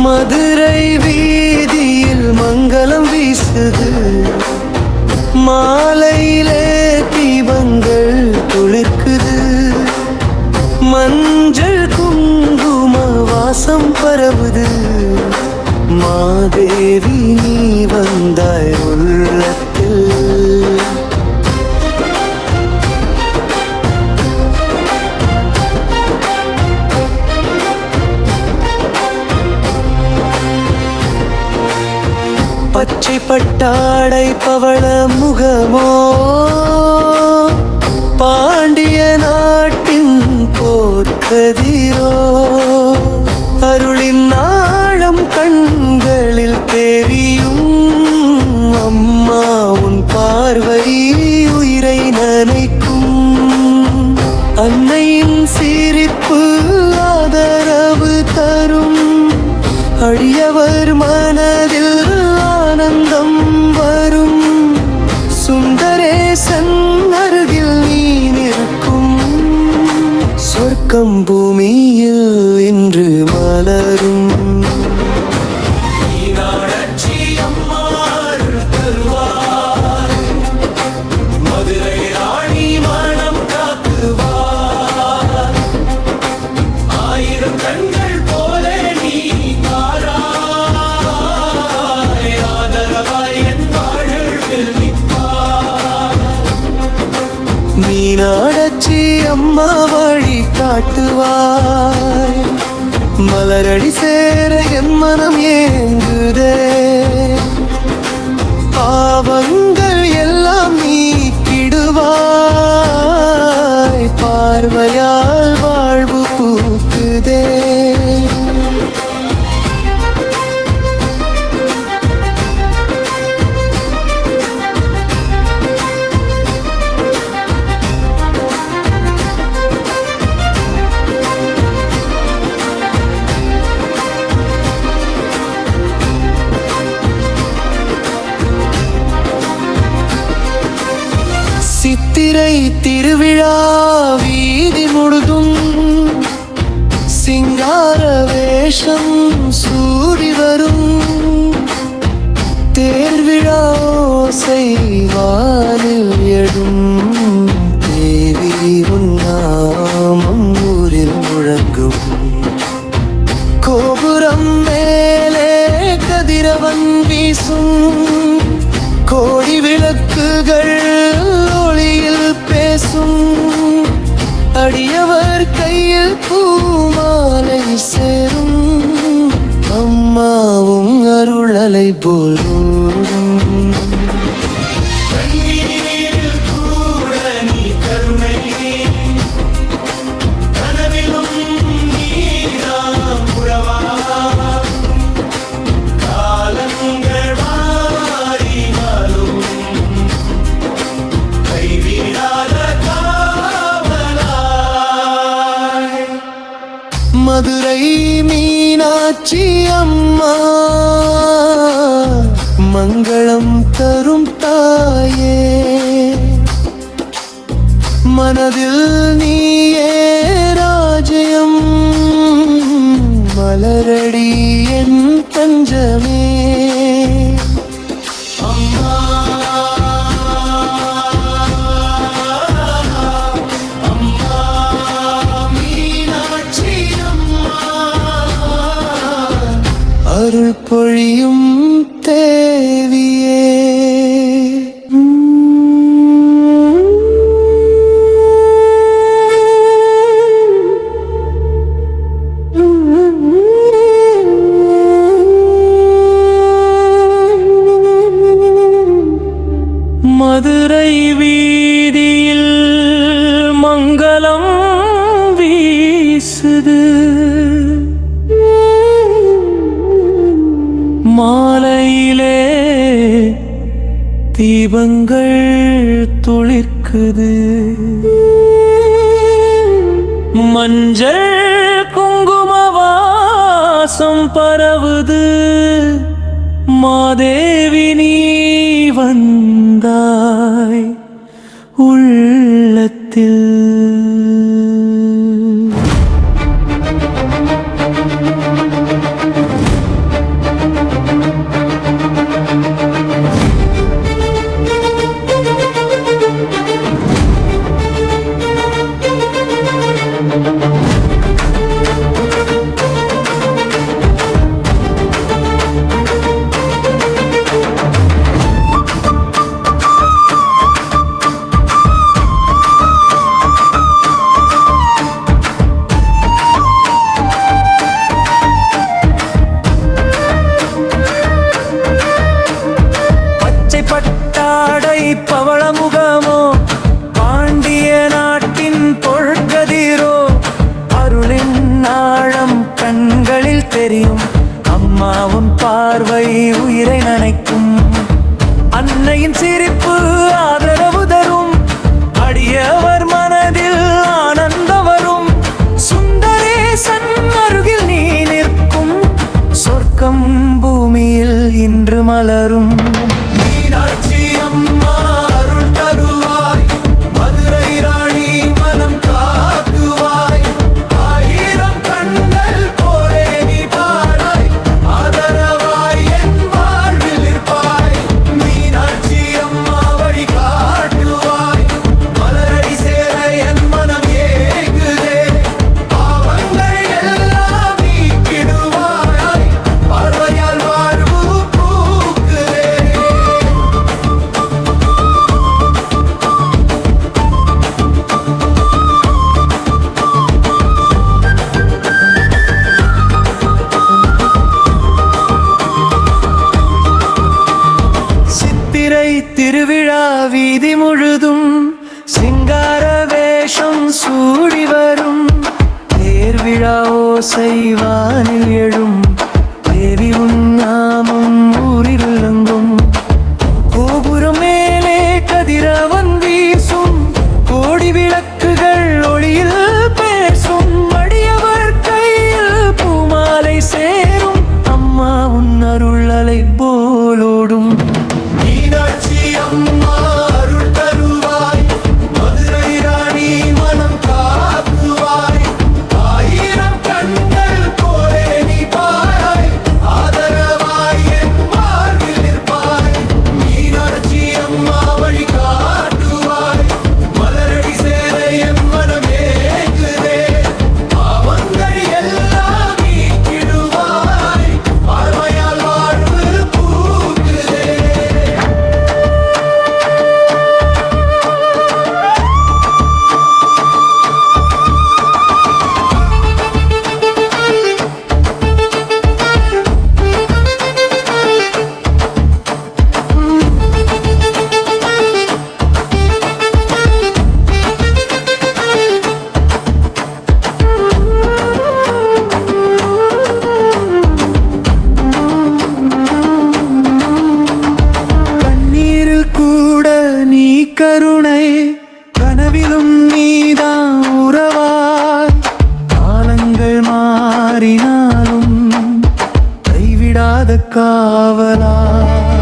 மதுரை வீதியில் மங்களம் வீசுது, மாலையிலே தீபங்கள் துளிர்க்குது, மஞ்சள் குங்கும வாசம் பரவுது. மாதேவி நீ வந்தாய் உள்ளத்தில். பச்சை பட்டாடை பவள முகமோ பாண்டிய நாட்டின் போர்க்கதிரோ, அருளின் ஆழம் கண்களில் தெரியும். அம்மா உன் பார்வை உயிரை நனைக்கும், அன்னையின் சிரிப்பு ஆதரவு தரும். அடியவர் மனதில் ஆனந்தம் வரும், சுந்தரேசன் அருகில் நீ நிற்கும். சொர்க்கம் பூமியில் இன்று மலரும். மதுரை ராணி மனம் காக்குவார், ஆயிரம் கண்கள் போல நீ தாராய், ஆதரவாய் என் வாழ்வில் நிற்பார். மீனாட்சி அம்மா வழி காட்டுவாய், மலரடி சேர என் மனம் ஏங்குதே. பாவங்கள் எல்லாம் நீக்கிடுவாய், பார்வையால் வாழ்வு பூக்குதே. சித்திரை திருவிழா வீதி முழுதும் சிங்கார வேஷம் சூடி வரும். தேர்விழா செய்வானில் எழும், தேவி உன் நாமம் ஊரில் முழங்கும். கோபுரம் மேலே கதிரவன் வீசும், கோடி விளக்குகள் ஒளியில் பேசும். அடியவர் கையில் பூமாலை சேரும், அம்மாவும் அருளலை போலும். மதுரை மீனாட்சி அம்மா மங்களம் தரும் தாயே, மனதில் நீயே ராஜ்யம், மலரடி என் தஞ்சமே. அருள் பொழியும் தேவியே. மதுரை வீதியில் மங்களம் வீசுது, மாலையிலே தீபங்கள் துளிர்க்குது, மஞ்சள் குங்கும வாசம் பரவுது. மாதேவி நீ வந்தாய் உள்ளத்தில். தெரியும். அம்மா உன் பார்வை உயிரை நனைக்கும். அன்னையின் சிரிப்பு ஆதரவு தரும். அடியவர் மனதில் ஆனந்தம் வரும். சுந்தரேசன் அருகில் நீ நிற்கும். சொர்க்கம் பூமியில் இன்று மலரும். மீனாட்சி அம்மா அருள் தருவாய். மதுரை ராணி மனம் காக்குவாய். ஆயிரம் கண்கள் போலே நீ பாராய். ஆதரவாய் என் வாழ்வில் இருப்பாய். மீனாட்சி அம்மா வழி காட்டுவாய். மலரடி சேர என் மனம் ஏங்குதே. பாவங்கள் எல்லாம் நீக்கிடுவாய். பார்வையால் வாழ்வு பூக்குதே. சித்திரை திருவிழா வீதி முழுதும் சிங்கார வேஷம் சூடி வரும். தேர்விழா ஓசை வானில் எழும். தேவி உன் நாமம் ஊரில் விளங்கும். கோபுரம் மேலே கதிரவன் வீசும். கோடி விளக்குகள் ஒளியில் பேசும். அடியவர் கையில் பூமாலை சேரும். அம்மா உன் அருள் அலை போலோடும். மீனாட்சி அம்மா அருள் தருவாய். மதுரை ராணி மனம் காக்குவாய். ஆயிரம் கண்கள் போலே நீ பாராய். ஆதரவாய் என் வாழ்வில் நிற்பாய். மீனாட்சி அம்மா வழி காட்டுவாய். மலரடி சேர என் மனம் ஏங்குதே. பாவங்கள் எல்லாம் நீக்கிடுவாய். பார்வையால் வாழ்வு பூக்குதே. கண்ணீரில் கூட நீ கருணை. கனவிலும் நீதான் உறவாய். காலங்கள் மாறினாலும் கைவிடாத காவலாய்.